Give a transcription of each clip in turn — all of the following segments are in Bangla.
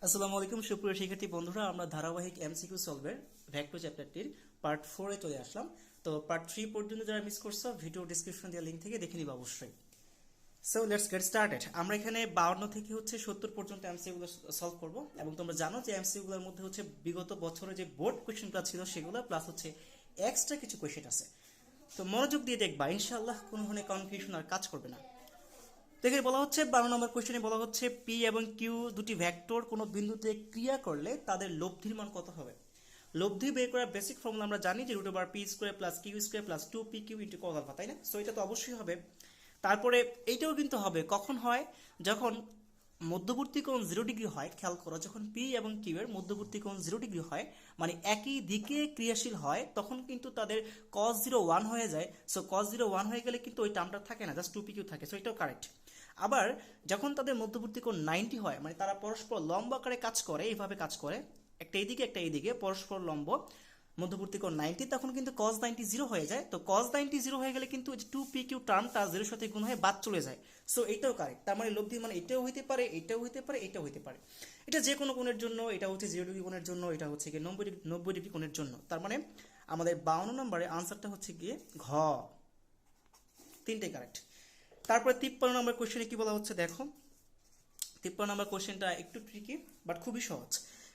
আসসালামু আলাইকুম সুপ্রিয় শিক্ষার্থী বন্ধুরা, আমরা ধারাবাহিক এমসিকিউ সলভের ভেক্টর চ্যাপ্টারটির পার্ট 4 এ চলে আসলাম। তো পার্ট 3 পর্যন্ত যারা মিস করছো ভিডিও ডিসক্রিপশন দেওয়া লিংক থেকে দেখে নিবা অবশ্যই। So let's get started. আমরা এখানে 52 থেকে 70 পর্যন্ত এমসিকিউ গুলো সলভ করব এবং তোমরা জানো যে এমসিকিউ গুলোর মধ্যে বিগত বছরে যে বোর্ড কোশ্চেনগুলো ছিল সেগুলো প্লাস এক্সট্রা কিছু কোশ্চেন আছে। তো মনোযোগ দিয়ে দেখবা, ইনশাআল্লাহ কোনো ধরনের কনফিউশন আর কাজ করবে না। দেখে বলা হচ্ছে 12 নম্বর কোশ্চেনে বলা হচ্ছে পি এবং কিউ দুটি ভেক্টর কোনো বিন্দুতে ক্রিয়া করলে তাদের লব্ধির মান কত হবে। লব্ধি বের করার বেসিক ফর্মুলা আমরা জানি যে √p² প্লাস কিউ² plus 2pq into cos alpha, তাই না? সো এটা তো অবশ্যই হবে। তারপরে এইটাও কিন্তু হবে কখন হয়, যখন মধ্যবর্তী কোণ 0 ডিগ্রি হয়। খেয়াল করো, যখন পি এবং কিউ এর মধ্যবর্তী কোণ 0 ডিগ্রি হয়, মানে একই দিকে ক্রিয়াশীল হয়, তখন কিন্তু তাদের cos 0 1 হয়ে যায়। সো cos 0 1 হয়ে গেলে কিন্তু ওই টার্মটা থাকে না, জাস্ট 2pq থাকে। সো এটাও কারেক্ট। আবার যখন তাদের মধ্যবর্তী কোণ 90 হয়, মানে তারা পরস্পর লম্ব আকারে কাজ করে, এইভাবে কাজ করে, একটা এইদিকে একটা এইদিকে পরস্পর লম্ব, মধ্যবর্তী কোণ 90, তখন কিন্তু cos 90 0 হয়ে যায়। তো cos 90 0 হয়ে গেলে কিন্তু 2pq টার্মটা 0 সাথে গুণ হয়ে বাদ চলে যায়। সো এটাও কারেক্ট। তার মানে লব্ধি মানে এটাও হইতে পারে, এটাও হইতে পারে, এটাও হইতে পারে। এটা যে কোনো কোণের জন্য, এটা হচ্ছে 0 ডিগ্রি কোণের জন্য, এটা হচ্ছে গিয়ে 90 ডিগ্রি কোণের জন্য। তার মানে আমাদের 52 নম্বরে আনসারটা হচ্ছে গিয়ে ঘ, তিনটে কারেক্ট। তারপরে 53 নম্বর কোশ্চেনে কি বলা হচ্ছে দেখো। 53 নম্বর কোশ্চেনটা একটু ট্রিকি বাট খুবই সহজ।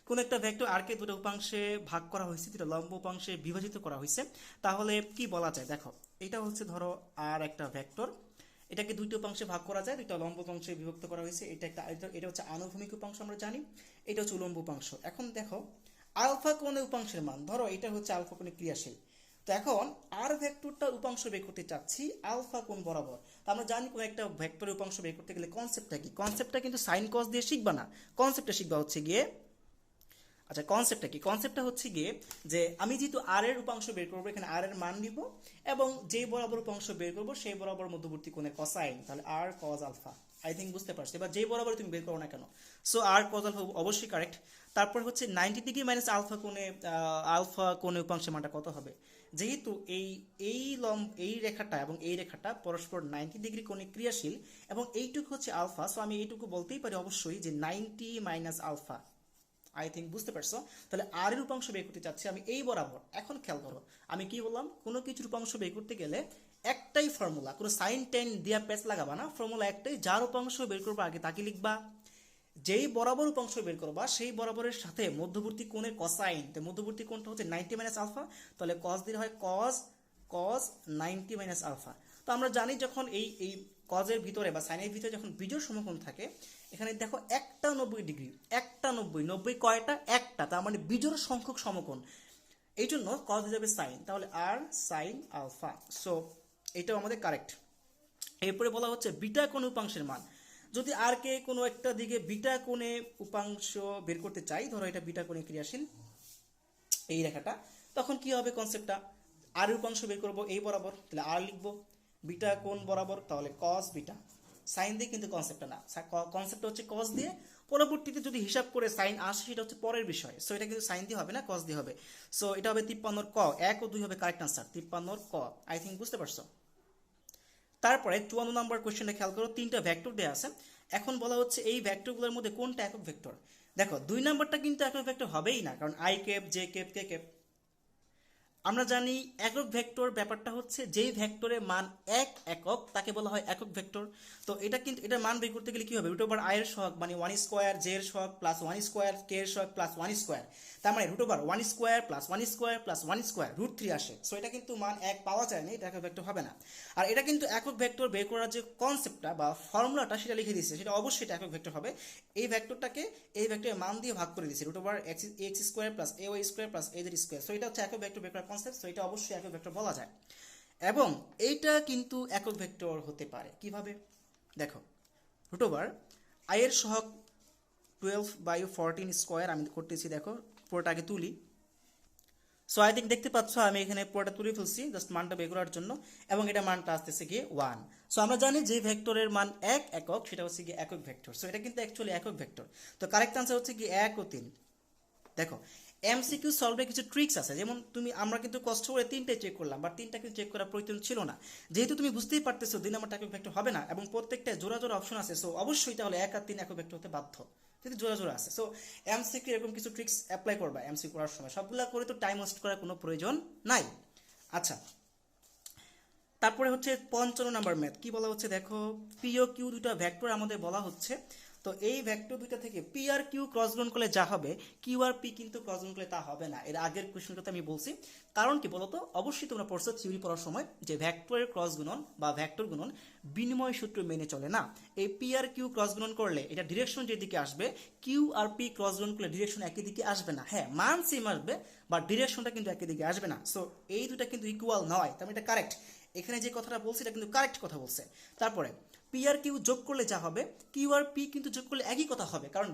কোন একটা ভেক্টর আর কে দুটো উপাংশে ভাগ করা হয়েছে, দুটো লম্ব উপাংশে বিভাজিত করা হয়েছে, তাহলে কি বলা যায় দেখো। এটা হচ্ছে ধরো আর একটা ভেক্টর, এটাকে দুইটা উপাংশে ভাগ করা যায়, দুইটা লম্ব উপাংশে বিভক্ত করা হয়েছে। এটা হচ্ছে আনুভূমিক উপাংশ আমরা জানি, এটা হচ্ছে উলম্ব উপাংশ। এখন দেখো আলফা কোণে উপাংশের মান, ধরো এটা হচ্ছে আলফা কোণে ক্রিয়াশীল। তো এখন আর ভেক্টরটা উপাংশ বের করতে চাচ্ছি আলফা কোণ বরাবর। তো আমরা জানি কোন একটা ভেক্টরের উপাংশ বের করতে গেলে কনসেপ্টটা কি, কনসেপ্টটা কিন্তু সাইন কস দিয়ে শিখবা না, কনসেপ্টটা শিখবা হচ্ছে গিয়ে, আচ্ছা কনসেপ্টটা কি, কনসেপ্টটা হচ্ছে গিয়ে যে আমি যেহেতু আর এর উপাংশ বের করবো, এখানে আর এর মান নিব এবং যেই বরাবর উপাংশ বের করবো সেই বরাবর মধ্যবর্তী কোণের কোসাইন, তাহলে আর কজ আলফা। আই থিঙ্ক বুঝতে পারছো। এবার যেই বরাবর তুমি বের করো না কেন, সো আর কজ আলফা অবশ্যই কারেক্ট। তারপর হচ্ছে 90 ডিগ্রি মাইনাস আলফা কোণে উপাংশের মানটা কত হবে। যেহেতু এই রেখাটা এবং এই রেখাটা পরস্পর 90 ডিগ্রি কোণে ক্রিয়াশীল এবং এইটুকু হচ্ছে আলফা, সো আমি এইটুকু বলতেই পারি অবশ্যই যে 90 মাইনাস আলফা। আই থিঙ্ক বুঝতে পারছো। তাহলে আর এর উপাংশ বের করতে চাচ্ছি আমি এই বরাবর। এখন খেয়াল করো আমি কি বললাম, কোনো কিছুর উপাংশ বের করতে গেলে একটাই ফর্মুলা, কোনো সাইন টেন দিয়া পেচ লাগাবা না, ফর্মুলা একটাই, যার উপাংশ বের করবা আগে তাকে লিখবা, যেই বরাবর উপাংশ বের করবা সেই বরাবরের সাথে মধ্যবর্তী কোণের কোসাইন, তো মধ্যবর্তী কোণটা হচ্ছে 90 মাইনাস আলফা, তাহলে কস দিলে হয় কস 90 মাইনাস আলফা। তো আমরা জানি যখন এই কজের ভিতরে বা সাইনের ভিতরে যখন বিজোড় সমকোণ থাকে, এখানে দেখো একটা 90 ডিগ্রি, একটা 90 কয়টা, একটা, তার মানে বিজোড় সংখ্যক সমকোণ, এই জন্য কজ হয়ে যাবে সাইন, তাহলে আর সাইন আলফা। সো এটাও আমাদের কারেক্ট। এরপরে বলা হচ্ছে বিটা কোণ উপাংশের মান। যদি আর কে কোনো একটা দিকে বিটা কোণে উপাংশ বের করতে চাই, ধরো এটা বিটা কোণে ক্রিয়াশীল এই রেখাটা, তখন কি হবে কনসেপ্টটা, আর উপাংশ বের করবো এই বরাবর, তাহলে আর লিখবো বিটা কোণ বরাবর, তাহলে কস বিটা। সাইন দিয়ে কিন্তু কনসেপ্টটা না, কনসেপ্টটা হচ্ছে কস দিয়ে, পরবর্তীতে যদি হিসাব করে সাইন আসে সেটা হচ্ছে পরের বিষয়। সো এটা কিন্তু সাইন দিয়ে হবে না, কস দিয়ে হবে। সো এটা হবে 53 ক, 1 ও 2 হবে কারেক্ট আনসার, 53 ক। আই থিঙ্ক বুঝতে পারছো। তারপরে 54 নম্বর কোশ্চেনটা খেয়াল করো, তিনটা ভেক্টর দেওয়া আছে। এখন বলা হচ্ছে এই ভেক্টরগুলোর মধ্যে কোনটা একক ভেক্টর। দেখো 2 নম্বরটা কিন্তু একক ভেক্টর হবেই না, কারণ I cap J cap K cap. আমরা জানি একক ভেক্টর ব্যাপারটা হচ্ছে যেই ভেক্টরের মান একক তাকে বলা হয় একক ভেক্টর। তো এটা কিন্তু এটার মান বের করতে গেলে কি হবে, √i এর সহগ মানে 1² j এর সহগ প্লাস 1² k এর সহগ প্লাস 1², তার মানে √1² প্লাস 1² প্লাস 1² √3 আসে। সো এটা কিন্তু মান এক পাওয়া যায় না, এটা একক ভেক্টর হবে না। আর এটা কিন্তু একক ভেক্টর বের করার যে কনসেপ্টটা বা ফর্মুলাটা সেটা লিখে দিচ্ছে, সেটা অবশ্যই এটা একক ভেক্টর হবে। এই ভেক্টরটাকে এই ভেক্টরের মান দিয়ে ভাগ করে দিচ্ছে, √x² plus ay² plus az²। So এটা হচ্ছে একক ভেক্টর বের করার কনসেপ্ট। সো এটা অবশ্যই একক ভেক্টর বলা যায় এবং এইটা কিন্তু একক ভেক্টর হতে পারে কিভাবে দেখো, √i এর সহগ 12/14² আমি করতেছি, দেখো পুরোটা আগে তুলি। সো আই থিঙ্ক দেখতে পাচ্ছ আমি এখানে পুরোটা তুলে ফেলছি জাস্ট মানটা বের করার জন্য, এবং এটা মানটা আসতেছে গিয়ে 1। সো আমরা জানি যে ভেক্টরের মান একক সেটা হচ্ছে গিয়ে একক ভেক্টর। সো এটা কিন্তু অ্যাকচুয়ালি একক ভেক্টর। তো কারেক্ট আনসার হচ্ছে কি 1 ও 3। দেখো এমসিকিউ সলভে কিছু ট্রিক্স আছে, যেমন আমরা কিন্তু কষ্ট করে তিনটাই চেক করলাম, বাট তিনটা কিন্তু চেক করার প্রয়োজন ছিল না। যেহেতু তুমি বুঝতেই পারতেছো 2 নম্বরটা একক ভেক্টর হবে না এবং প্রত্যেকটা জোড়া জোড়া অপশন আছে, সো অবশ্যই তাহলে 1 আর 3 একক ভেক্টর হতে বাধ্য। যদি জোড়া জোড়া আছে। সো এমসিকিউ এরকম কিছু ট্রিক্স অ্যাপ্লাই করবা এমসিকিউ করার সময়, সবগুলা করে তো টাইম ওয়েস্ট করার কোনো প্রয়োজন নাই। আচ্ছা, তারপরে হচ্ছে 55 নাম্বার ম্যাথ কি বলা হচ্ছে দেখো, পি ও কিউ দুটো ভেক্টর আমাদের বলা হচ্ছে। তো এই ভেক্টর দুইটা থেকে পি আর কিউ ক্রস গুণ করলে যা হবে, কিউ আর পি কিন্তু ক্রস গুণ করলে তা হবে না। এর আগের কোশ্চেনটাতে আমি বলছি, কারণ কি বলতো, অবশ্যই তোমরা পড়ছো থিওরি পড়ার সময় যে ভেক্টরের ক্রস গুণন বা ভেক্টর গুণন বিনিময় সূত্র মেনে চলে না। এই পি আর কিউ ক্রস গুণন করলে এটা ডিরেকশন যেদিকে আসবে, কিউ আর পি ক্রস গুণন করলে ডিরেকশন একই দিকে আসবে না। হ্যাঁ, মান সেম আসবে বা ডিরেকশনটা কিন্তু একই দিকে আসবে না। সো এই দুটা কিন্তু ইকুয়াল নয়, তার মানে এটা কারেক্ট। এখানে যে কথাটা বলছি এটা কিন্তু কারেক্ট কথা বলছে। তারপরে পি আর কিউ যোগ করলে যা হবে, কিউ আর পি কিন্তু যোগ করলে একই কথা হবে, কারণ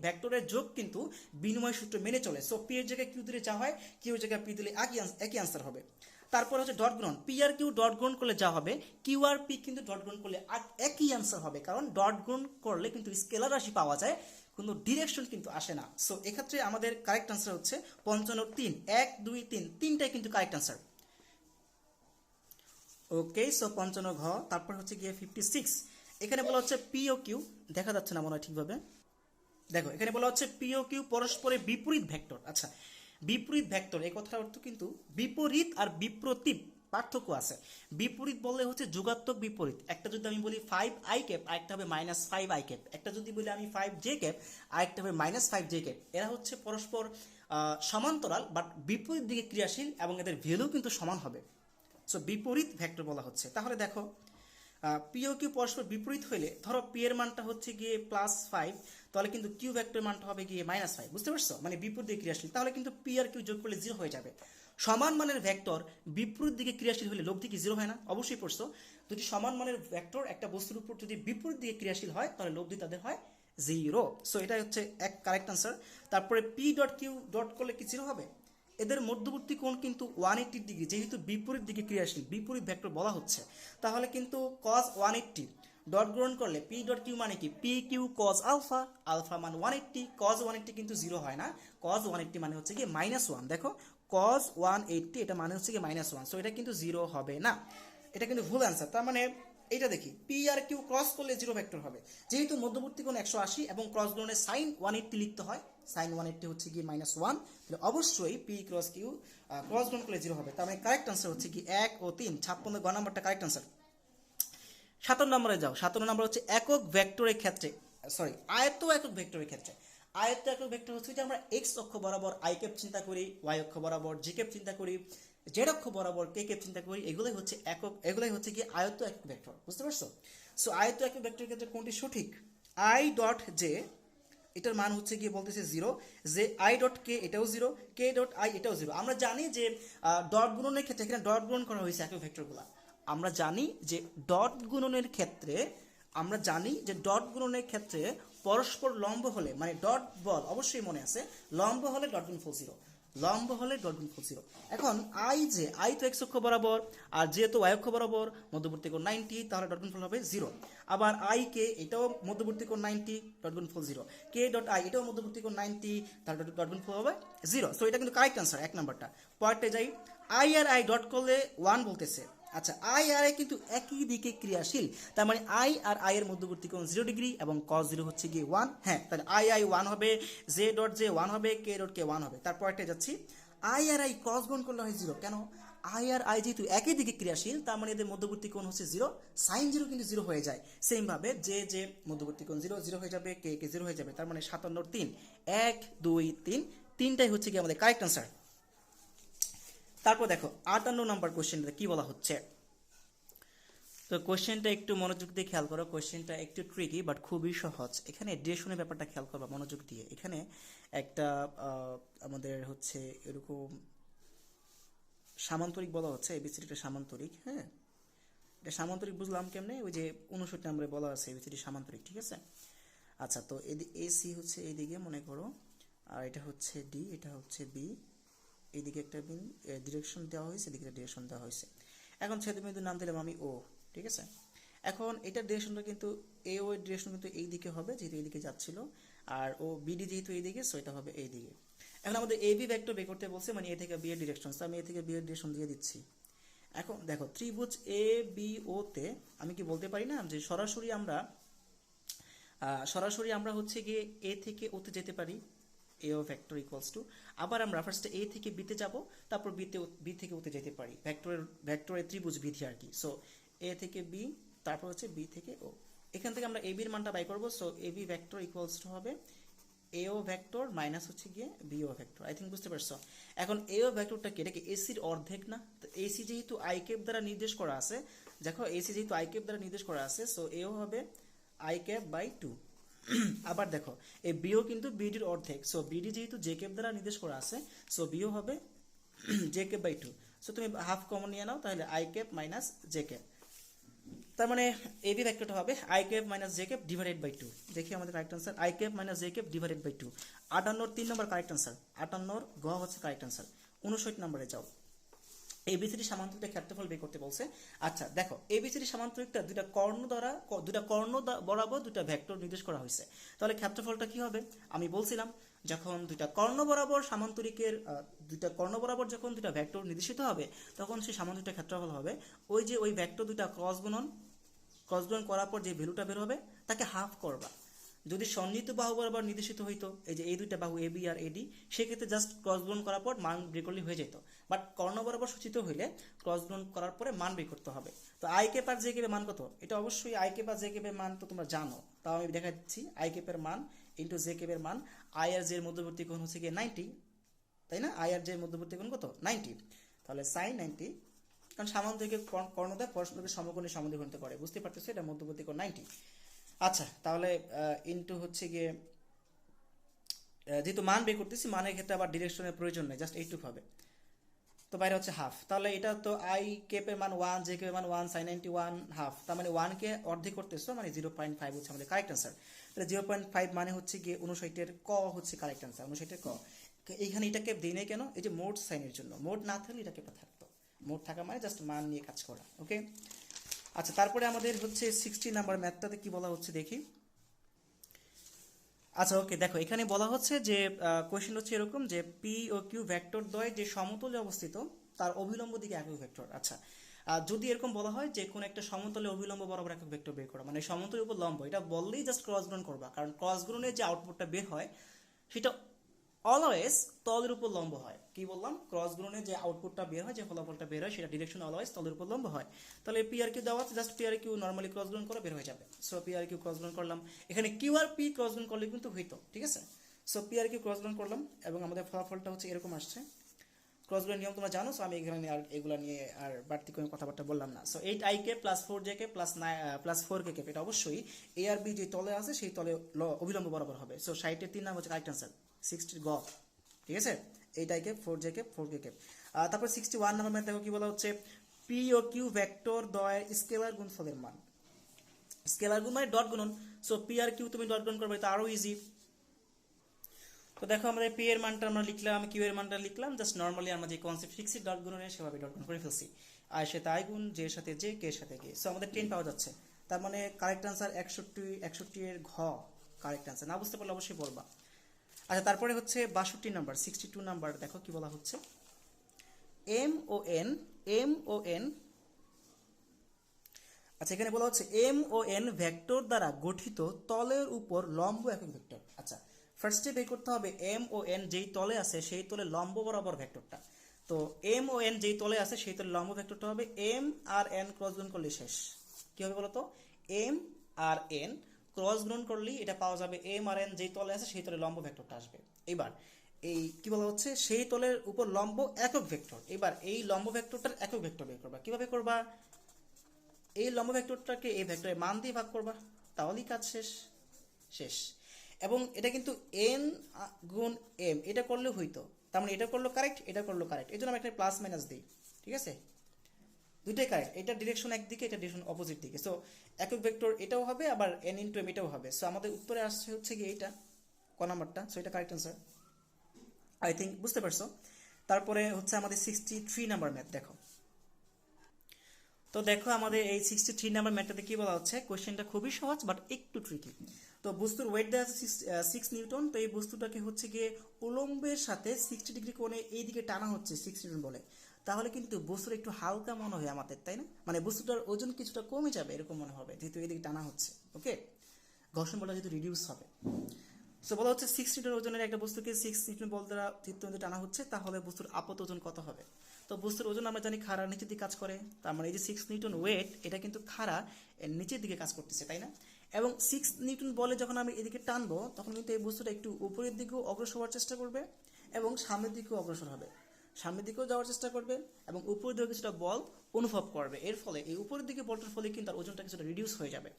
ভেক্টরের যোগ কিন্তু বিনিময় সূত্র মেনে চলে। সো পি এর জায়গায় কিউ দিলে যা হয়, কিউ এর জায়গায় পি দিলে একই আনসার হবে। তারপর হচ্ছে ডট গুণন, পি আর কিউ ডট গুণ করলে যা হবে, কিউ আর পি কিন্তু ডট গুণ করলে একই আনসার হবে, কারণ ডট গুণ করলে কিন্তু স্কেলার রাশি পাওয়া যায়, কোনো ডিরেকশন কিন্তু আসে না। সো এক্ষেত্রে আমাদের কারেক্ট আনসার হচ্ছে 55 1 2 3 তিনটাই কিন্তু কারেক্ট আনসার। ওকে, সো 55 ঘ। তারপর হচ্ছে গিয়ে 56, এখানে বলা হচ্ছে পি ও কিউ, দেখা যাচ্ছে না মনে হয় ঠিকভাবে, দেখো এখানে বলা হচ্ছে পি ও কিউ পরস্পরের বিপরীত ভেক্টর। আচ্ছা, বিপরীত ভেক্টর এই কথার অর্থ কিন্তু বিপরীত আর বিপ্রতীপ পার্থক্য আছে। বিপরীত বললে হচ্ছে যোগাত্মক বিপরীত, একটা যদি আমি বলি 5i ক্যাপ আরেকটা হবে -5i ক্যাপ, একটা যদি বলি আমি 5j ক্যাপ আরেকটা হবে -5j ক্যাপ। এরা হচ্ছে পরস্পর সমান্তরাল বাট বিপরীত দিকে ক্রিয়াশীল এবং এদের ভ্যালু কিন্তু সমান হবে। সো বিপরীত ভেক্টর বলা হচ্ছে। তাহলে দেখো পি ও কিউ পরস্পর বিপরীত হইলে, ধরো পি এর মানটা হচ্ছে গিয়ে +5, তাহলে কিন্তু কিউ ভেক্টর মানটা হবে গিয়ে -5, বুঝতে পারছো? মানে বিপরীত দিকে ক্রিয়াশীল, তাহলে কিন্তু পি আর কিউ যোগ করলে 0 হয়ে যাবে। সমান মানের ভেক্টর বিপরীত দিকে ক্রিয়াশীল হলে লব্ধি কি 0 হয় না? অবশ্যই পড়ছো। যদি সমান মানের ভেক্টর একটা বস্তুর উপর যদি বিপরীত দিকে ক্রিয়াশীল হয় তাহলে লব্ধি তাদের হয় 0। সো এটা হচ্ছে এক কারেক্ট আনসার। তারপরে পি ডট কিউ ডট করলে কি 0 হবে? এদের মধ্যবর্তী কোণ কিন্তু 180 ডিগ্রি, যেহেতু বিপরীত দিকে ক্রিয়াশীল, বিপরীত ভেক্টর বলা হচ্ছে, তাহলে কিন্তু cos 180 ডট গ্রহণ করলে পি ডট কিউ মানে কি, P Q cos alpha, alpha মান 180, cos 180 কিন্তু 0 হয় না, cos 180 মানে হচ্ছে কি -1। দেখো cos 180 এটা মানে হচ্ছে কি -1, সো এটা কিন্তু 0 হবে না, এটা কিন্তু ভুল অ্যান্সার। তার মানে এটা দেখি পি আর কিউ ক্রস করলে 0 ভেক্টর হবে, যেহেতু মধ্যবর্তী কোণ 180 এবং ক্রস গুণনে sin 180 লিখতে হয়, sin 180 হচ্ছে কি -1, তাহলে অবশ্যই পি ক্রস কিউ ক্রস গুণ করলে 0 হবে। তার মানে কারেক্ট আনসার হচ্ছে কি 1 ও 3, 56 গ নাম্বারটা কারেক্ট আনসার। 57 নম্বরে যাও। 57 নম্বর হচ্ছে একক ভেক্টরের ক্ষেত্রে, সরি আয়ত একক ভেক্টরের ক্ষেত্রে। আয়ত একক ভেক্টর হচ্ছে যে আমরা এক্স অক্ষ বরাবর আই ক্যাপ চিন্তা করি, ওয়াই অক্ষ বরাবর জি ক্যাপ চিন্তা করি, জেড অক্ষ বরাবর কে ক্যাপ চিন্তা করি, এগুলোই হচ্ছে একক, এগুলোই হচ্ছে কি আয়ত একক ভেক্টর, বুঝতে পারছো? সো আয়ত একক ভেক্টরের ক্ষেত্রে কোনটি সঠিক? আই ডট জে, এটার মান হচ্ছে গিয়ে বলতেছে 0, যে আই ডট কে এটাও 0, কে ডট আই এটাও 0। আমরা জানি যে ডট গুণনের ক্ষেত্রে এখানে ডট গুণন করা হয়েছে একক ভেক্টরগুলো। আমরা জানি যে ডট গুণনের ক্ষেত্রে, আমরা জানি যে ডট গুণনের ক্ষেত্রে পরস্পর লম্ব হলে, মানে ডট বল অবশ্যই মনে আছে, লম্ব হলে ডট গুণফল 0, লম্ব হলে ডট গুণফল 0। এখন আই যে, আই তো এক্স অক্ষ বরাবর আর যেহেতু ওয়াই অক্ষ বরাবর মধ্যবর্তী কোণ 90, তাহলে ডট গুণফল হবে 0। আবার আই কে এটাও মধ্যবর্তী কোণ 90, ডট গুণফল 0। কে ডট আই এটাও মধ্যবর্তী কোণ 90, তাহলে ডট গুণফল হবে 0। সো এটা কিন্তু কারেক্ট আনসার, এক নাম্বারটা। পয়েন্টে যাই, আই আর আই ডট করলে 1 বলতেছে। আচ্ছা, আই আর আই কিন্তু একই দিকে ক্রিয়াশীল, তার মানে আই আর আই এর মধ্যবর্তী কোণ 0 ডিগ্রি এবং cos 0 হচ্ছে গিয়ে 1। হ্যাঁ, তাহলে আই আই 1 হবে, জে ডট জে 1 হবে, কে ডট কে 1 হবে। তারপর একটা যাচ্ছি, আই আর আই ক্রস গুণ করলে হয় 0, কেন? আই আর আই যেহেতু একই দিকে ক্রিয়াশীল, তার মানে এদের মধ্যবর্তী কোণ হচ্ছে 0, sin 0 কিন্তু 0 হয়ে যায়। সেম ভাবে যে যে মধ্যবর্তী কোণ 0 0 হয়ে যাবে, কে কে 0 হয়ে যাবে, তার মানে 57 3, 1 2 3, তিনটাই হচ্ছে কি আমাদের কারেক্ট আনসার। তারপর দেখো 58 নম্বর কোশ্চেনটা কি বলা হচ্ছে। তো কোশ্চেনটা একটু মনোযোগ দিয়ে খেয়াল করো, কোশ্চেনটা একটু ট্রিকি বাট খুবই সহজ। এখানে ডিরেকশনের ব্যাপারটা খেয়াল করবা মনোযোগ দিয়ে। এখানে একটা আমাদের হচ্ছে এরকম সামান্তরিক বলা হচ্ছে, এবিসিডি একটা সামান্তরিক। হ্যাঁ, এটা সামান্তরিক বুঝলাম কেমনে, ওই যে 59 নম্বরে বলা আছে এবিসিডি সামান্তরিক, ঠিক আছে? আচ্ছা, তো এসি হচ্ছে এইদিকে মনে করো, আর এটা হচ্ছে ডি, এটা হচ্ছে বি, এইদিকে একটা ডিরেকশন দেওয়া হয়েছে, এদিকে ডিরেকশন দেওয়া হয়েছে। এখন ছেদবিন্দুর নাম দিলাম আমি ও, ঠিক আছে? এখন এটার ডিরেকশনটা কিন্তু এ ও এর ডিরেকশন কিন্তু এই দিকে হবে, যেহেতু এইদিকে যাচ্ছিল, আর ও বিডি যেহেতু এইদিকে, সো এটা হবে এইদিকে। এখন আমাদের এ বি ভেক্টর বের করতে বলছে, মানে এ থেকে বি এর ডিরেকশন, তো আমি এ থেকে বি এর ডিরেকশন দিয়ে দিচ্ছি। এখন দেখো ত্রিভুজ এ বি ও তে আমি কি বলতে পারি না যে সরাসরি আমরা সরাসরি আমরা হচ্ছে গিয়ে এ থেকে ওতে যেতে পারি, এ ও ভেক্টর ইকুয়ালস টু, আবার আমরা ফার্স্টে এ থেকে বিতে যাব, তারপর বি থেকে ওতে যেতে পারি, ভেক্টরের ত্রিভুজ বিধি আর কি। সো এ থেকে বি, তারপর হচ্ছে বি থেকে ও, এখান থেকে আমরা এ বির মানটা বাই করবো। So A B vector equals to হবে এ ও ভেক্টর মাইনাস হচ্ছে গিয়ে B O vector. I think বুঝতে পারছো। এখন এ ও ভেক্টরটা কি, এটা কি এসির অর্ধেক না? তো এসি যেহেতু আই ক্যাপ দ্বারা নির্দেশ করা আছে, দেখো এসি যেহেতু আই ক্যাপ দ্বারা নির্দেশ করা আছে, সো এও হবে আই ক্যাপ বাই 2। আবার দেখো এই বিও কিন্তু বিডির অর্ধেক, সো বিডি যেহেতু জে ক্যাপ দ্বারা নির্দেশ করা আছে, সো বিও হবে জে ক্যাপ বাই 2। সো তুমি হাফ কমন নিয়ে নাও, তাহলে I cap minus J cap, তার মানে এ বি ভেক্টরটা হবে I cap minus J cap divided by 2। দেখি আমাদের correct answer I cap minus J cap divided by 2। 58 3 নম্বর কারেক্ট আনসার, 58 গ হচ্ছে কারেক্ট আনসার। 59 নম্বরে যাও, এবিসিডি সামান্তরিকটা ক্ষেত্রফল বের করতে বলছে। আচ্ছা দেখো এবিসিডি সামান্তরিকটা দুইটা কর্ণ বরাবর দুইটা ভেক্টর নির্দেশ করা হয়েছে, তাহলে ক্ষেত্রফলটা কি হবে? আমি বলছিলাম যখন দুইটা কর্ণ বরাবর সামান্তরিকের দুইটা কর্ণ বরাবর যখন দুইটা ভেক্টর নির্দেশিত হবে, তখন সেই সামান্তরিকটা ক্ষেত্রফল হবে ওই যে ওই ভেক্টর দুইটা ক্রস গুণন করার পর যে ভ্যালুটা বের হবে তাকে হাফ করবা। যদি সন্নিহিত বাহু বরাবর নির্দেশিত হইতো, এই যে এই দুইটা বাহু এ বি আর এডি, সেক্ষেত্রে জাস্ট ক্রস গুণ করার পর মান বের করলে হয়ে যেত। বাট কর্ণ বরাবর সূচিত হইলে ক্রস গুণ করার পরে মান বের করতে হবে। তো আই কে পার জে কেপের মান কত? এটা অবশ্যই আই কে পার জে কেপের মান তো তোমরা জানো, তাও আমি দেখা দিচ্ছি। আই কেপের মান ইন্টু জে কেপের মান, আই আর জে এর মধ্যবর্তী কোণ হচ্ছে গিয়ে 90, তাই না? আই আর জে এর মধ্যবর্তী কোণ কত? 90। তাহলে সাইন 90, কারণ সামান্তরিকের কর্ণদ্বয় পরস্পরকে সমকোণে সমদ্বিখণ্ডিত করে, বুঝতে পারতেছো, এটা মধ্যবর্তী কোণ 90। আচ্ছা তাহলে ইনটু হচ্ছে গিয়ে যেহেতু মান বের করতেছি, মানের ক্ষেত্রে আবার ডিরেকশনের প্রয়োজন নেই, জাস্ট এইটুকু হবে। তো বাইরে হচ্ছে হাফ, তাহলে এটা তো আই কেপের মান 1, জে কেপের মান 1, সাইন 91 হাফ, তার মানে 1 কে অর্ধেক করতেছো, মানে 0.5 হচ্ছে আমাদের কারেক্ট আনসার। তাহলে 0.5 মানে হচ্ছে গিয়ে 59 ক হচ্ছে কারেক্ট আনসার, 59 ক। এইখানে এটাকে দিই নাই কেন? এই যে মোড সাইনের জন্য, মোড না থাকলে এটাকে থাকতো, মোড থাকা মানে জাস্ট মান নিয়ে কাজ করা। ওকে আচ্ছা, তারপরে আমাদের হচ্ছে 60 নাম্বার ম্যাথটাতে কি বলা হচ্ছে দেখি। আচ্ছা ওকে, দেখো এখানে বলা হচ্ছে যে কোয়েশ্চেন হচ্ছে এরকম যে পি ও কিউ ভেক্টর দ্বয় যে সমতলে অবস্থিত তার অভিলম্ব দিকে একক ভেক্টর। আচ্ছা যদি এরকম বলা হয় যে কোন একটা সমতলে অভিলম্ব বরাবর একক ভেক্টর বের করা, মানে সমতলের উপর লম্ব, এটা বললেই জাস্ট ক্রস গুণ করবা, কারণ ক্রস গুণের যে আউটপুটটা বের হয় সেটা অলওয়েজ তলের উপর লম্ব হয়। কি বললাম? ক্রস গুণনে যে আউটপুটটা বের হয়, যে ফলাফলটা বের হয়, সেটা ডিরেকশন অলওয়েজ তলের উপর লম্ব হয়। তাহলে পি আর কিউ দেওয়া আছে, just P R Q normally cross গুণ করে বের হয়ে যাবে। So P R Q cross গুণ করলাম, এখানে কিউ আর পি ক্রস গুণ করলে কিন্তু হইতো, ঠিক আছে। So P R Q cross গুণ করলাম এবং আমাদের ফলাফলটা হচ্ছে এরকম আসছে। ক্রস গুণের নিয়ম তোমরা জানো, সো আমি এখানে আর এগুলা নিয়ে আর বাড়তি কোনো কথাবার্তা বললাম না। So 8i k plus 4j k plus 4k কে, এটা অবশ্যই এ আর বি যে তলে আছে সেই তলে অবিলম্ব বরাবর হবে। সো 60 এর 3 নাম্বার হচ্ছে কারেক্ট আনসার, 60 গ, ঠিক আছে। 8i কে 4j কে 4k কে। তারপর 61 নাম্বার ম্যাথ দেখো কি বলা হচ্ছে, P O Q vector দ্বয়ের scalar গুণফলের মান। স্কেলার গুণ মানে ডট গুণন, সো পি আর কিউ তুমি ডট গুণ করবে, এটা আরো ইজি। তো দেখো আমরা পি এর মানটা আমরা লিখলাম, কিউ এর মানটা লিখলাম, জাস্ট নরমালি আমরা যে কনসেপ্ট শিখছি ডট গুণনের সেভাবে ডট গুণ করে ফেলছি। আর সাথে আই গুণ, জে এর সাথে জে, কে এর সাথে কে। সো আমাদের 10 পাওয়া যাচ্ছে, তার মানে কারেক্ট আনসার 61 এর ঘ কারেক্ট আনসার। না বুঝতে পারলে অবশ্যই বলবা। আচ্ছা তারপরে হচ্ছে 62 নাম্বার, 62 নাম্বার দেখো কি বলা হচ্ছে, এম ও এন। আচ্ছা এখানে বলা হচ্ছে এম ও এন ভেক্টর দ্বারা গঠিত তলের উপর লম্ব একক ভেক্টর। আচ্ছা ফার্স্টে বের করতে হবে এম ও এন যেই তলে আছে সেই তলে লম্ব বরাবর ভেক্টরটা। তো এম ও এন যেই তলে আছে সেই তলে লম্ব ভেক্টরটা হবে এম আর এন ক্রস গুণ করলে শেষ। কি হবে বলতো? এম আর এন ক্রস গুণ করলেই এটা পাওয়া যাবে এম আর এন যেই তলে আছে সেই তলে লম্ব ভেক্টরটা আসবে। এবার এই কি বলা হচ্ছে, সেই তলের উপর লম্ব একক ভেক্টর। এবার এই লম্ব ভেক্টরটার একক ভেক্টর বের করবা। কিভাবে করবা? এই লম্ব ভেক্টরটাকে এই ভেক্টরের মান দিয়ে ভাগ করবা, তাহলেই কাজ শেষ। শেষ। এবং এটা কিন্তু এন গুণ এম, এটা করলেও হইতো, তার মানে এটা করলো কারেক্ট, এটা করলো কারেক্ট, এই জন্য আমি একটা প্লাস মাইনাস দিই, ঠিক আছে। দুইটাই কারেক্ট, এটা ডিরেকশন একদিকে, এটা ডিরেকশন অপোজিট দিকে। সো একক ভেক্টর এটাও হবে, আবার এন ইন্টু এম এটাও হবে। সো আমাদের উত্তরে আসছে হচ্ছে কি এইটা, ক নাম্বারটা। সো এটা কারেক্ট আনসার, আই থিঙ্ক বুঝতে পারছো। তারপরে হচ্ছে আমাদের 63 নাম্বার ম্যাথ দেখো। তো দেখো আমাদের এই 63 নাম্বার ম্যাথটাতে কি বলা হচ্ছে, কোশ্চেনটা খুবই সহজ বাট একটু ট্রিকি। তো বস্তুর ওয়েট দেওয়া আছে 6 নিউটন। তো এই বস্তুটাকে হচ্ছে গিয়ে উলম্বের সাথে 60 ডিগ্রি কোণে এইদিকে টানা হচ্ছে 6 নিউটন বলে। তাহলে কিন্তু বস্তুটা একটু হালকা মনে হয় আমাদের, তাই না? মানে বস্তুটার ওজন কিছুটা কমে যাবে এরকম মনে হবে, যেহেতু এদিকে টানা হচ্ছে। ওকে, ঘর্ষণ বলটা যেহেতু রিডিউস হবে। সো বলা হচ্ছে 6 নিউটন ওজনের একটা বস্তুকে 6 নিউটন বল দ্বারা চিত্তবিন্দু টানা হচ্ছে, তাহলে বস্তুর আপত ওজন কত হবে? তো বস্তুর ওজন আমরা জানি খাড়া নিচের দিকে কাজ করে, তার মানে এই যে 6 নিউটন ওয়েট এটা কিন্তু খাড়া এর নিচের দিকে কাজ করতেছে, তাই না? এবং 6 নিউটন বলে যখন আমি এদিকে টানবো তখন কিন্তু এই বস্তুটা একটু উপরের দিকেও অগ্রসর হওয়ার চেষ্টা করবে এবং সামনের দিকেও অগ্রসর হবে, সামনের দিকেও যাওয়ার চেষ্টা করবে এবং উপরের দিকে কিছুটা বল অনুভব করবে। এর ফলে এই উপরের দিকে বলটার ফলে কিন্তু তার ওজনটা কিছুটা রিডিউস হয়ে যাবে।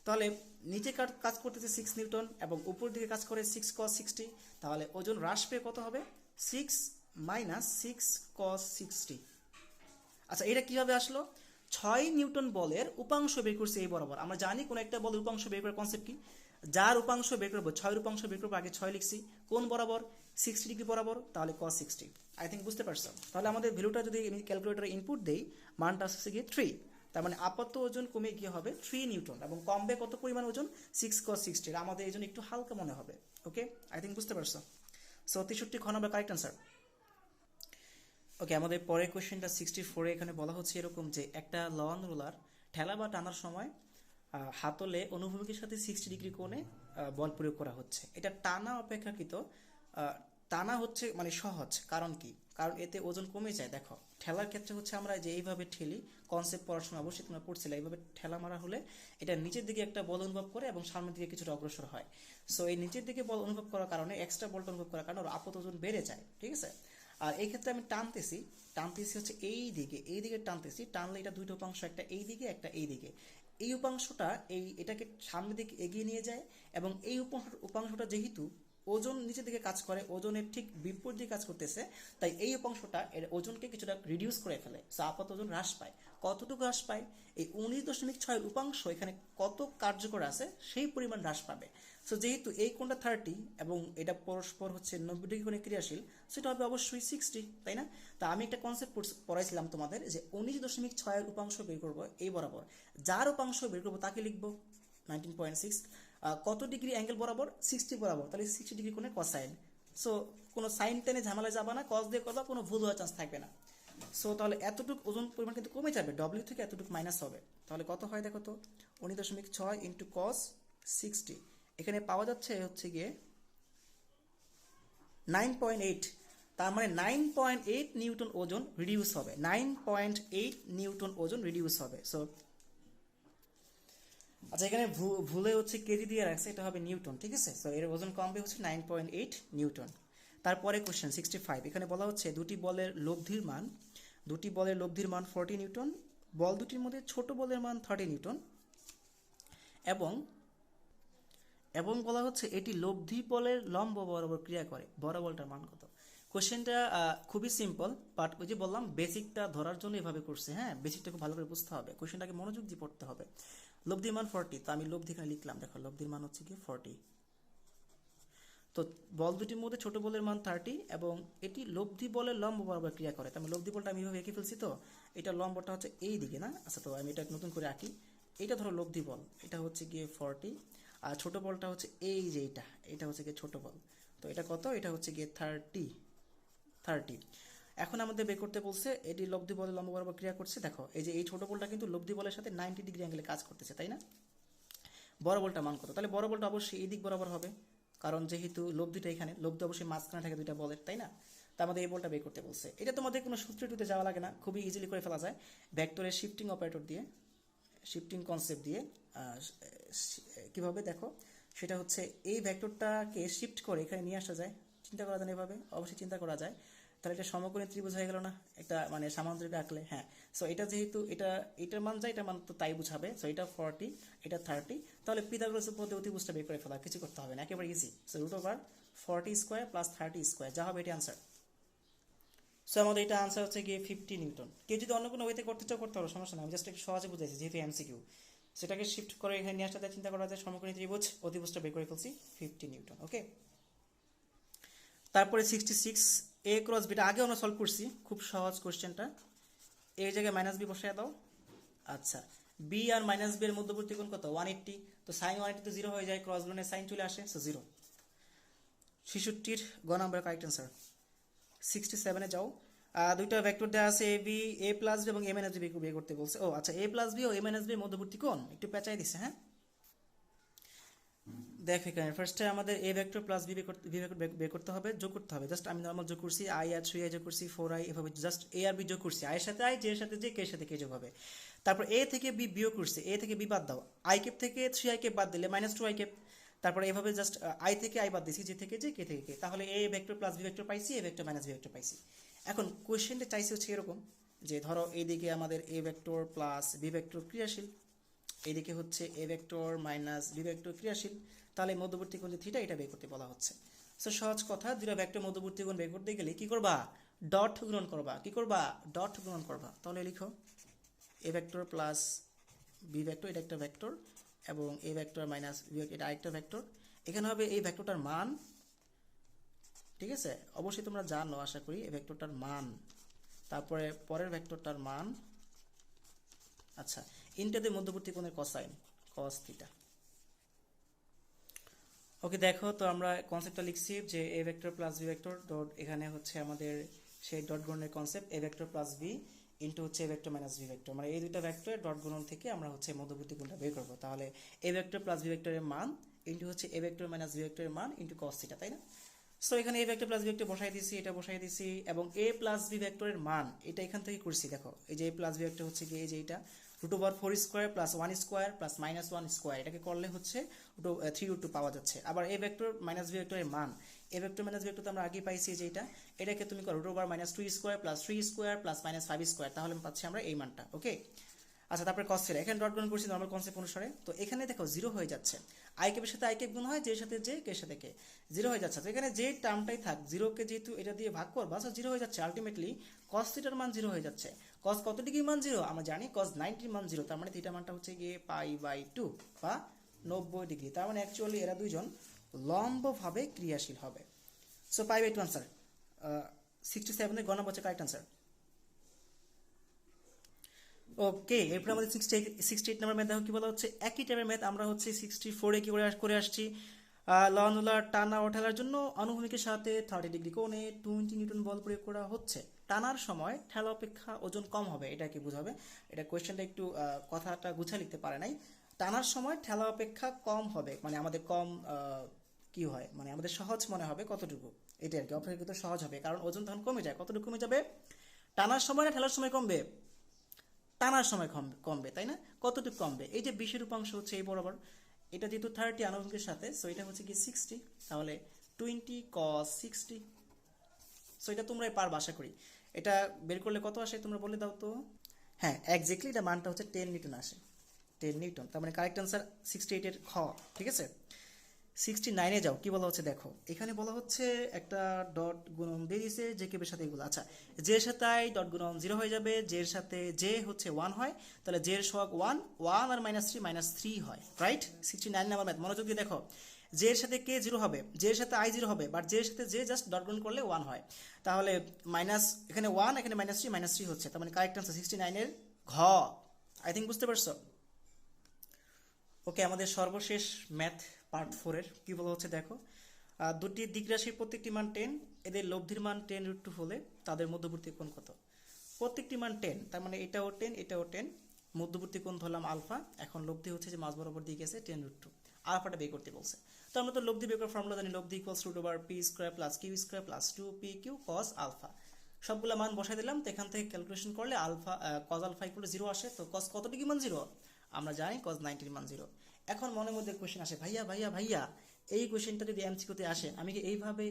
তাহলে নিচে কাজ করতেছে 6 নিউটন এবং উপর দিকে কাজ করে 6 cos 60, তাহলে ওজন হ্রাস পেয়ে কত হবে? 6 মাইনাস 6 cos 60। আচ্ছা, এটা কিভাবে আসলো? 6 নিউটন বলের উপাংশ বের করছে এই বরাবর। আমরা জানি কোন একটা বলের উপাংশ বের করার কনসেপ্ট কি, যার উপাংশ বের করবো 6 এর উপাংশ বের করবো, আগে 6 লিখছি কোন বরাবর? 60 ডিগ্রি বরাবর, তাহলে cos 60। আই থিঙ্ক বুঝতে পারছো। তাহলে আমাদের ভ্যালুটা যদি আমি ক্যালকুলেটরে ইনপুট দেই, মানটা আসছে গিয়ে 3, তার মানে আপাতত ওজন কমে গিয়ে হবে 3 নিউটন এবং কমবে কত পরিমাণ ওজন? 6 cos 60। আমাদের এই জন্য একটু হালকা মনে হবে। ওকে, আই থিঙ্ক বুঝতে পারছো। সো 63 খ নাম্বার কারেক্ট আনসার। ওকে, আমাদের পরের কোয়েশ্চেনটা 64-এ এখানে বলা হচ্ছে এরকম যে একটা লন রোলার ঠেলা বা টানার সময় হাতলে অনুভূমিকের সাথে 60 ডিগ্রি কোণে বল প্রয়োগ করা হচ্ছে। এটা টানা অপেক্ষাকৃত টানা হচ্ছে মানে সহজ, কারণ কি? কারণ এতে ওজন কমে যায়। দেখো ঠেলার ক্ষেত্রে হচ্ছে আমরা যে এইভাবে ঠেলি, কনসেপ্ট পড়ার সময় অবশ্যই তোমরা পড়ছিলে, এইভাবে ঠেলা মারা হলে এটা নিচের দিকে একটা বল অনুভব করে এবং সামনের দিকে কিছুটা অগ্রসর হয়। সো এই নিচের দিকে বল অনুভব করার কারণে, এক্সট্রা বলটা অনুভব করার কারণে ওর আপত ওজন বেড়ে যায়, ঠিক আছে? আর এই ক্ষেত্রে আমি টানতেছি হচ্ছে এই দিকে টানতেছি, টানলে এটা দুইটা উপাংশ, একটা এই দিকে একটা এই দিকে। এই উপাংশটা এটাকে সামনের দিকে এগিয়ে নিয়ে যায় এবং এই উপাংশটা যেহেতু ওজন নিচের দিকে কাজ করে, ওজনের ঠিক বিপরীত দিকে কাজ করতেছে, তাই এই উপাংশটা এর ওজনকে কিছুটা রিডিউস করে ফেলে। সো আপাত ওজন হ্রাস পায়। কতটুকু হ্রাস পায়? এই 19.6 উপাংশ এখানে কত কার্যকর আছে সেই পরিমাণ হ্রাস পাবে। সো যেহেতু এই কোণটা 30 এবং এটা পরস্পর হচ্ছে 90 ডিগ্রি কোণে ক্রিয়াশীল, সেটা হবে অবশ্যই 60, তাই না? তা আমি একটা কনসেপ্ট পড়াইছিলাম তোমাদের যে 19.6 উপাংশ বের করবো এই বরাবর, যার উপাংশ বের করবো তাকে লিখবো 19.6, কত ডিগ্রি অ্যাঙ্গেল বরাবর? 60 বরাবর, তাহলে 60 ডিগ্রি কোণে কসাইন। সো কোনো সাইন টেনে ঝামেলা যাবে না, কস দিয়ে করবা, কোনো ভুল হওয়ার চান্স থাকবে না। সো তাহলে এতটুকু ওজন পরিমাণ কিন্তু কমে যাবে, ডব্লিউ থেকে এতটুকু মাইনাস হবে। তাহলে কত হয় দেখো তো, 19.6 ইন্টু কস 60, এখানে পাওয়া যাচ্ছে হচ্ছে গিয়ে 9.8, তার মানে 9.8 নিউটন ওজন রিডিউস হবে, 9.8 নিউটন ওজন রিডিউস হবে। সো আচ্ছা, এখানে ভুলে হচ্ছে কেজি দিয়ে রাখছে, এটা হবে নিউটন, ঠিক আছে? সো এর ওজন কমবে হচ্ছে 9.8 নিউটন। তারপরে কোশ্চেন 65, এখানে বলা হচ্ছে দুটি বলের লব্ধির মান 40 নিউটন, বল দুটির মধ্যে ছোট বলের মান 30 নিউটন এবং বলা হচ্ছে এটি লব্ধি বলের লম্ব বরাবর ক্রিয়া করে, বড় বলটার মান কত? কোশ্চেনটা খুবই সিম্পল, বাট ওই যে বললাম বেসিকটা ধরার জন্য এভাবে করছে। হ্যাঁ, বেসিকটা খুব ভালো করে বুঝতে হবে, কোশ্চেনটাকে মনোযোগ দিয়ে পড়তে হবে। লব্ধির মান 40, তো আমি লব্ধি এখানে লিখলাম, দেখো লব্ধির মান হচ্ছে কি 40। তো বল দুটির মধ্যে ছোট বলের মান 30 এবং এটি লব্ধি বলের লম্ব বরাবর ক্রিয়া করে। তার মানে লব্ধি বলটা আমি এভাবে এঁকে ফেলছি, তো এটা লম্বটা হচ্ছে এই দিকে না? আচ্ছা, তো আমি এটা নতুন করে আঁকি। এটা ধরো লব্ধি বল, এটা হচ্ছে গিয়ে 40, আর ছোট বলটা হচ্ছে এই যে এটা হচ্ছে গিয়ে ছোট বল। তো এটা কত? এটা হচ্ছে গিয়ে 30। এখন আমাদের বের করতে বলছে এটি লব্ধি বলের লম্ব বরাবর ক্রিয়া করছে। দেখো এই যে এই ছোট বলটা কিন্তু লব্ধি বলের সাথে 90 ডিগ্রি অ্যাঙ্গেলে কাজ করতেছে, তাই না? বড় বলটা মান কত? তাহলে বড় বলটা অবশ্যই এই দিক বরাবর হবে, কারণ যেহেতু লব্ধিটা এখানে, লব্ধি অবশ্যই মাঝখানে থাকে দুইটা বলের, তাই না? তা আমাদের এই বলটা বের করতে বলছে। এটা তোমাদের কোনো সূত্রে টুতে যাওয়া লাগে না, খুবই ইজিলি করে ফেলা যায় ভেক্টরের শিফটিং অপারেটর দিয়ে, শিফটিং কনসেপ্ট দিয়ে। কিভাবে দেখো, সেটা হচ্ছে এই ভেক্টরটাকে শিফট করে এখানে নিয়ে আসা যায়। চিন্তা করা যায় এভাবে, অবশ্যই চিন্তা করা যায়। তাহলে এটা সমকোণী ত্রিভুজ হয়ে গেল না? একটা মানে সামান্তরিক আঁকলে, হ্যাঁ। সো এটা যেহেতু এটার মান যায়, এটার মান তো তাই বুঝাবে। সো এটা 40, এটা 30, তাহলে পিথাগোরাসের উপপাদ্যে অতিভুজটা বের করে ফেলা, কিছু করতে হবে না, একেবারে easy. So √40 square plus 30 square, যা হবে এটা আনসার। সো আমাদের এটা আনসার হচ্ছে গিয়ে 50 নিউটন। কেউ যদি অন্য কোনো ওয়েতে করতে চাও করতে পারো, সমস্যা নেই, আমি জাস্ট একটু সহজে বুঝাইছি যেহেতু এমসিকিউ। সেটাকে শিফট করে এখানে নিয়ে আসতে চিন্তা করা যায় সমকোণী ত্রিভুজ, অতিভুজটা বের করে ফেলছি 50 নিউটন। ওকে, তারপরে 66, এ ক্রস বিটা আগে আমরা সলভ করছি, খুব সহজ কোশ্চেনটা। এই জায়গায় মাইনাস বি বসায় দাও। আচ্ছা, বি আর মাইনাস বি এর মধ্যবর্তী কোণ কত? 180, তো সাইন 180 তো 0 হয়ে যায়, ক্রস গুণের সাইন চলে আসে, সো 0। 66 গ নাম্বার কারেক্ট অ্যান্সার। 67-এ যাও, দুইটা ভেক্টর দেওয়া আছে এ প্লাস বি এবং এ মাইনাস বি বের করতে বলছে। ও আচ্ছা, এ প্লাস বি ও এ মাইনাস বি এর মধ্যবর্তী কোণ একটু পেঁচাই দিছে। হ্যাঁ, দেখ এখানে ফার্স্টে আমাদের এ ভেক্টর প্লাস বি ভেক্টর বের করতে হবে, যোগ করতে হবে। জাস্ট আমি নর্মাল যোগ করছি, আই আর 3i যোগ করছি, 4i, এভাবে জাস্ট এ আর বি যোগ করছি। আই এর সাথে আই, জে এর সাথে জে, কে এর সাথে কে যোগ হবে। তারপর এ থেকে বি বিয়োগ করছি, এ থেকে বি বাদ দাও, আই কেপ থেকে 3i কেপ বাদ দিলে -2i কেপ। তারপরে এভাবে জাস্ট আই থেকে আই বাদ দিছি, জে থেকে জে, কে থেকে কে, তাহলে a vector plus B vector পাইছি, a vector minus B vector পাইছি। এখন কোয়েশ্চেনটা চাইছে হচ্ছে এরকম যে ধরো এইদিকে আমাদের এ ভেক্টর প্লাস বি ভেক্টর ক্রিয়াশীল, এইদিকে হচ্ছে a vector minus B vector ক্রিয়াশীল, তাহলে মধ্যবর্তী কোণ যে থিটা, এটা বের করতে বলা হচ্ছে। সো সহজ কথা, দুটো ভেক্টর মধ্যবর্তী কোণ বের করতে গেলে কি করবা, ডট গুণন করবা। কি করবা, ডট গুণন করবা। তাহলে লিখো A vector plus B vector, এটা একটা ভেক্টর, এবং এ ভেক্টর মাইনাস বি এটা আরেকটা ভেক্টর। এখানে হবে এই ভেক্টরটার মান, ঠিক আছে, অবশ্যই তোমরা জানো আশা করি এই ভেক্টরটার মান, তারপরে পরের ভেক্টরটার মান, আচ্ছা, ইন্টারদের মধ্যবর্তী কোণের কোসাইন cos থিটা। ওকে দেখো, তো আমরা কনসেপ্টটা লিখছি যে a vector plus B vector dot, এখানে হচ্ছে আমাদের সেই ডট গুণনের concept, a vector plus b into হচ্ছে a vector minus B vector, মানে এই দুটো ভেক্টরের ডট গুণন থেকে আমরা হচ্ছে মধ্যবর্তী কোণটা বের করবো। তাহলে এ ভেক্টর প্লাস বি ভেক্টরের মান ইন্টু হচ্ছে এ ভেক্টর মাইনাস বি ভেক্টরের মান ইন্টু cos থিটা, তাই না? সো এখানে A vector plus B vector বসাই দিছি, এটা বসাই দিছি, এবং এ প্লাস বি ভেক্টরের মান এটা এখান থেকে করছি। দেখো এই যে এ প্লাস বি ভেক্টর হচ্ছে কি, এই যে এটা √4 square plus 1 square plus -1 square, এটাকে করলে হচ্ছে 3√2 পাওয়া যাচ্ছে। আবার এ ভেক্টর মাইনাস বি ভেক্টরের মান, A vector minus B vector তো আমরা আগে পাইছি যে এটাকে তুমি করো √2 square plus 3 square plus -5 square, তাহলে পাচ্ছি আমরা এই মানটা। ওকে, আচ্ছা, তারপরে cos থিটা, এখানে ডট গুণ করছি নরমাল কনসেপ্ট অনুসারে। তো এখানে দেখো 0 হয়ে যাচ্ছে, আই কেপের সাথে আই কেপ গুণ হয়, জে এর সাথে জে, কে এর সাথে কে, 0 হয়ে যাচ্ছে। তো এখানে যে টার্মটাই থাক, 0 কে যেহেতু এটা দিয়ে ভাগ করবা, সো 0 হয়ে যাচ্ছে। আলটিমেটলি cos থিটার মান 0 হয়ে যাচ্ছে। cos কত ডিগ্রি মান 0 আমরা জানি, cos 90 মান 0, তার মানে থিটা মানটা হচ্ছে গিয়ে π/2 বা 90 ডিগ্রি। তার মানে অ্যাকচুয়ালি এরা দুইজন লম্বভাবে ক্রিয়াশীল হবে। সো π/2 আনসার, 67 এর গ নম্বর হচ্ছে কারেক্ট আনসার। ওকে, এরপর আমাদের 68 নাম্বার ম্যাথ দেখো কি বলা হচ্ছে, একই টাইপের ম্যাথ আমরা হচ্ছে 64-এ কি করে আসছি, লনলার টানা ও ঠেলার জন্য অনুভূমিকের সাথে 30 ডিগ্রি কোণে 20 নিউটন বল প্রয়োগ করা হচ্ছে। টানার সময় ঠেলা অপেক্ষা ওজন কম হবে, এটা কি বোঝাবে? এটা কোয়েশ্চেনটা একটু কথাটা গুছিয়ে লিখতে পারে নাই। টানার সময় ঠেলা অপেক্ষা কম হবে, মানে আমাদের কম কি হয়, মানে আমাদের সহজ মনে হবে কতটুকু, এটা আর কি, অপেক্ষাকৃত সহজ হবে, কারণ ওজন তখন কমে যায়। কতটুকু কমে যাবে? টানার সময় না ঠেলার সময় কমবে? টানার সময় কমবে, তাই না? কতটুকু কমবে? এই যে 20 উপাংশ হচ্ছে এই বরাবর, এটা যেহেতু 30 আনুভূমিকের সাথে, সো এটা হচ্ছে কি 60, তাহলে 20 cos 60। সো এটা তোমরাই পারবা আশা করি। এটা বের করলে কত আসে তোমরা বলে দাও তো। হ্যাঁ, এক্স্যাক্টলি এটা মানটা হচ্ছে 10 নিউটন আসে, 10 নিউটন। তার মানে কারেক্ট আনসার 68 এর খ, ঠিক আছে। 69-এ যাও, কি বলা হচ্ছে দেখো, এখানে বলা হচ্ছে একটা ডট গুণন দিয়ে দিয়েছে জে কেবের সাথে এগুলো। আচ্ছা, জে এর সাথে আই ডট গুণন 0 হয়ে যাবে, জে এর সাথে জে হচ্ছে 1 হয়, তাহলে জে এর সহগ 1 আর -3 হয়, রাইট। 69 নাম্বার ম্যাথ, মনোযোগ দিয়ে দেখো, জে এর সাথে কে 0 হবে, জে এর সাথে আই 0 হবে, বাট জে এর সাথে জে জাস্ট ডট গুণ করলে 1 হয়, তাহলে মাইনাস, এখানে 1, এখানে -3 হচ্ছে, তার মানে কারেক্ট আনসার 69-এর ঘ। আই থিঙ্ক বুঝতে পারছো। ওকে, আমাদের সর্বশেষ ম্যাথ পার্ট 4-এর কি বলা হচ্ছে দেখো, দুটি দিকরাশির প্রত্যেকটি মান 10, এদের লব্ধির মান 10√2 হলে তাদের মধ্যবর্তী কোণ কত? প্রত্যেকটি মান 10, তার মানে এটাও 10, এটাও 10, মধ্যবর্তী কোণ ধরলাম আলফা। এখন লব্ধি হচ্ছে যে মাঝ বরাবর দিকে গেছে 10√2, আলফাটা বের করতে বলছে। তো আমরা তো লব্ধি বের করার ফর্মুলা জানি, লব্ধি equals √p² plus q² plus 2pq cos alpha. সবগুলো মান বসাই দিলাম, তো এখান থেকে ক্যালকুলেশন করলে আলফা cos আলফা ইকুয়াল 0 আসে। তো cos কত ডিগ্রি মান 0? আমরা জানি cos 90 মান 0। এখন মনের মধ্যে কোশ্চেন আসে, ভাইয়া ভাইয়া ভাইয়া, এই কোশ্চেনটা যদি এমসিকিউতে আসে, আমি কি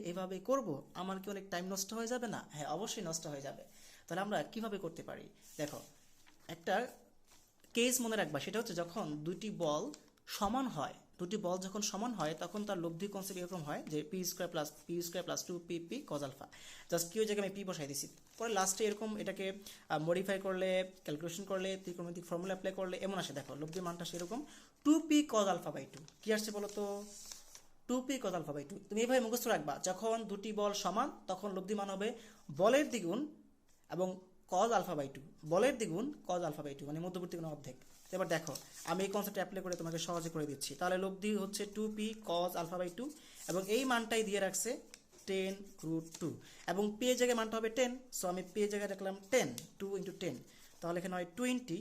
এইভাবে করব? আমার কি অনেক টাইম নষ্ট হয়ে যাবে না? হ্যাঁ, অবশ্যই নষ্ট হয়ে যাবে। তাহলে আমরা কিভাবে করতে পারি? দেখো, একটা কেস মনে রাখবা, সেটা হচ্ছে যখন দুটি বল সমান হয়, যখন সমান হয়, তখন তার লব্ধি কনসেপ্ট এরকম হয় যে p² plus 2pp cos alpha. Just কি ওই জায়গায় আমি p বসাই দিছি, পরে লাস্টে এরকম এটাকে মডিফাই করলে, ক্যালকুলেশন করলে, ত্রিকোণমিতিক ফর্মুলা অ্যাপ্লাই করলে এমন আসে। দেখো, লব্ধির মানটা সেরকম 2p cos আলফা/2। কি আসছে বলো তো? 2p cos আলফা/2। তুমি এইভাবে মুখস্থ রাখবা, যখন দুটি বল সমান তখন লব্ধি মান হবে বলের দ্বিগুণ এবং cos আলফা/2, বলের দ্বিগুণ cos আলফা/2, মানে মধ্যবর্তী কোণ অর্ধেক। এবার দেখো, আমি এই কনসেপ্ট অ্যাপ্লাই করে তোমাকে সহজে করে দিচ্ছি। তাহলে লব্ধি হচ্ছে 2p cos আলফা/2, এবং এই মানটাই দিয়ে রাখছে 10√2, এবং p এর জায়গায় মানটা হবে 10, সো আমি p এর জায়গায় রাখলাম 10, 2 × 10, তাহলে এখানে হয় 20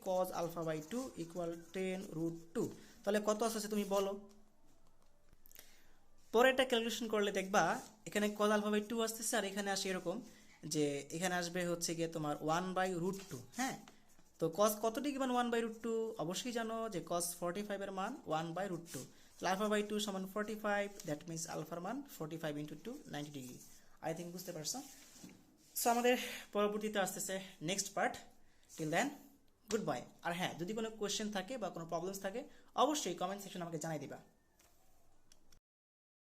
cos আলফা/2 ইকুয়াল 10√2। তাহলে কত আসছে তুমি বলো। পরে এটা ক্যালকুলেশন করলে দেখবা এখানে কজ আলফা বাই 2 আসতেছে, আর এখানে আসে এরকম যে এখানে আসবে হচ্ছে গিয়ে তোমার 1/√2। হ্যাঁ, তো কজ কত ডিগ্রি মান 1/√2? অবশ্যই জানো যে কজ 45 এর মান 1/√2, তাহলে আলফা বাই 2 সমান 45, দ্যাট মিনস আলফার মান 45 ইন্টু 2, 90 ডিগ্রি। আই থিঙ্ক বুঝতে পারছো। সো আমাদের পরবর্তীতে আসতেছে next part. Till then good bye. আর হ্যাঁ, যদি কোনো কোয়েশ্চেন থাকে বা কোনো প্রবলেমস থাকে অবশ্যই কমেন্ট সেকশনে আমাকে জানাই দিবা।